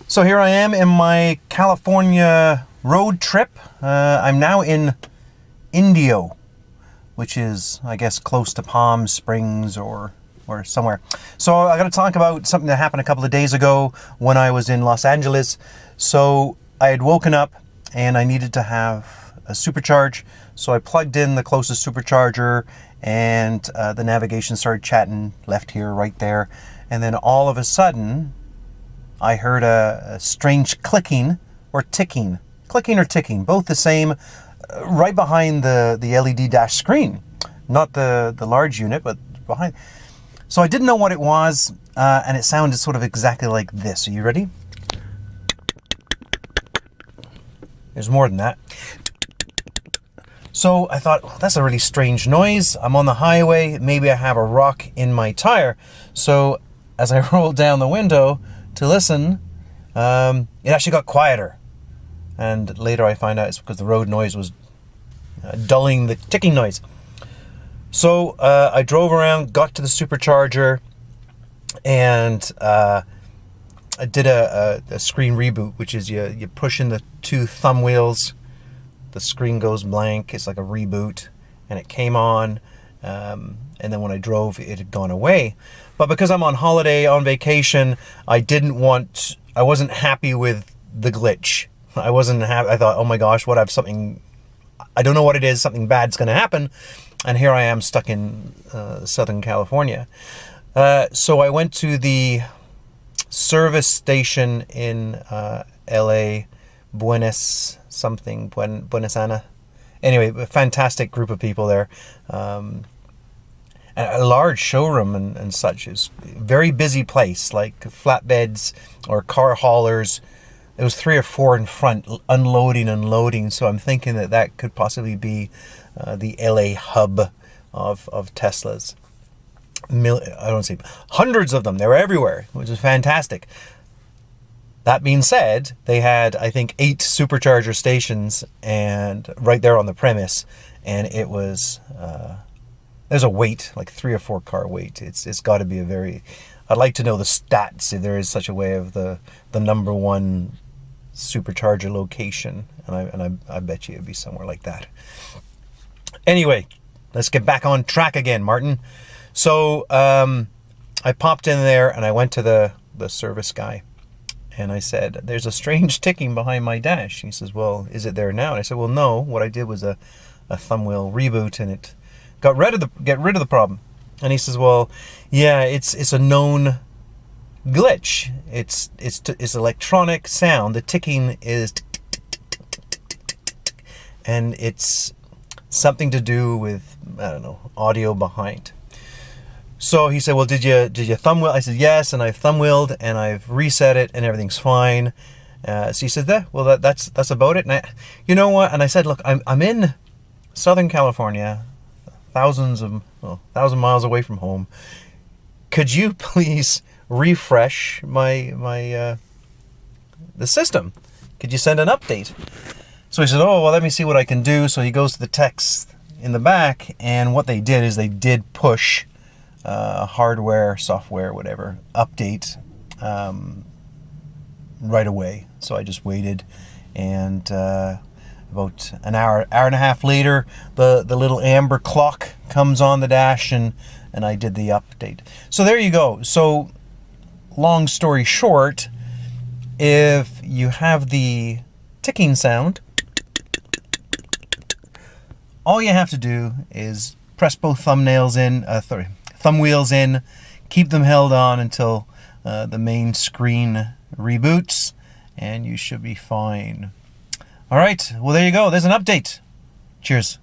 So here I am in my California road trip. I'm now in Indio, which is, I guess, close to Palm Springs or somewhere. So I got to talk about something that happened a couple of days ago when I was in Los Angeles. So I had woken up and I needed to have a supercharge. So I plugged in the closest supercharger and the navigation started chatting left here, right there. And then all of a sudden, I heard a strange clicking or ticking. Clicking or ticking, both the same, right behind the LED dash screen. Not the large unit, but behind. So I didn't know what it was, and it sounded sort of exactly like this. Are you ready? There's more than that. So I thought, well, that's a really strange noise. I'm on the highway. Maybe I have a rock in my tire. So as I rolled down the window to listen, it actually got quieter. And later I find out it's because the road noise was dulling the ticking noise. So I drove around, got to the supercharger, and I did a screen reboot, which is you push in the two thumb wheels, the screen goes blank, it's like a reboot, and it came on, and then when I drove, it had gone away. But because I'm on holiday, on vacation, I wasn't happy with the glitch. I wasn't happy. I thought, oh my gosh, what if something, I don't know what it is, something bad's going to happen. And here I am stuck in Southern California. So I went to the service station in LA, Buenos Ana. Anyway, a fantastic group of people there. A large showroom and such. Is a very busy place, like flatbeds or car haulers. There was 3 or 4 in front, unloading and loading. So I'm thinking that could possibly be the LA hub of Teslas. I don't say hundreds of them. They were everywhere, which is fantastic. That being said, they had, I think, 8 supercharger stations and right there on the premise, and it was there's a wait, like 3 or 4 car wait. It's got to be a very. I'd like to know the stats, if there is such a way, of the number one supercharger location, and I bet you it'd be somewhere like that. Anyway, let's get back on track again, Martin. So I popped in there and I went to the service guy, and I said, "There's a strange ticking behind my dash." He says, "Well, is it there now?" And I said, "Well, no. What I did was a Thumbwheel reboot, and it get rid of the problem." And he says, "Well, yeah, it's a known glitch. It's electronic sound. The ticking is and it's something to do with, I don't know, audio behind." So he said, "Well, did you thumbwheel?" I said, "Yes, and I've thumbwheeled and I've reset it and everything's fine." So he said, "Well, that's about it." And you know what? And I said, "Look, I'm in Southern California, 1,000 miles away from home. Could you please refresh the system? Could you send an update?" So he said, "Oh, well, let me see what I can do." So he goes to the text in the back, and what they did is they did push hardware, software, whatever, update right away. So I just waited, and about an hour and a half later, the little amber clock comes on the dash, and I did the update. So there you go. So long story short, if you have the ticking sound, all you have to do is press both thumbwheels in, keep them held on until the main screen reboots, and you should be fine. All right, well, there you go. There's an update. Cheers.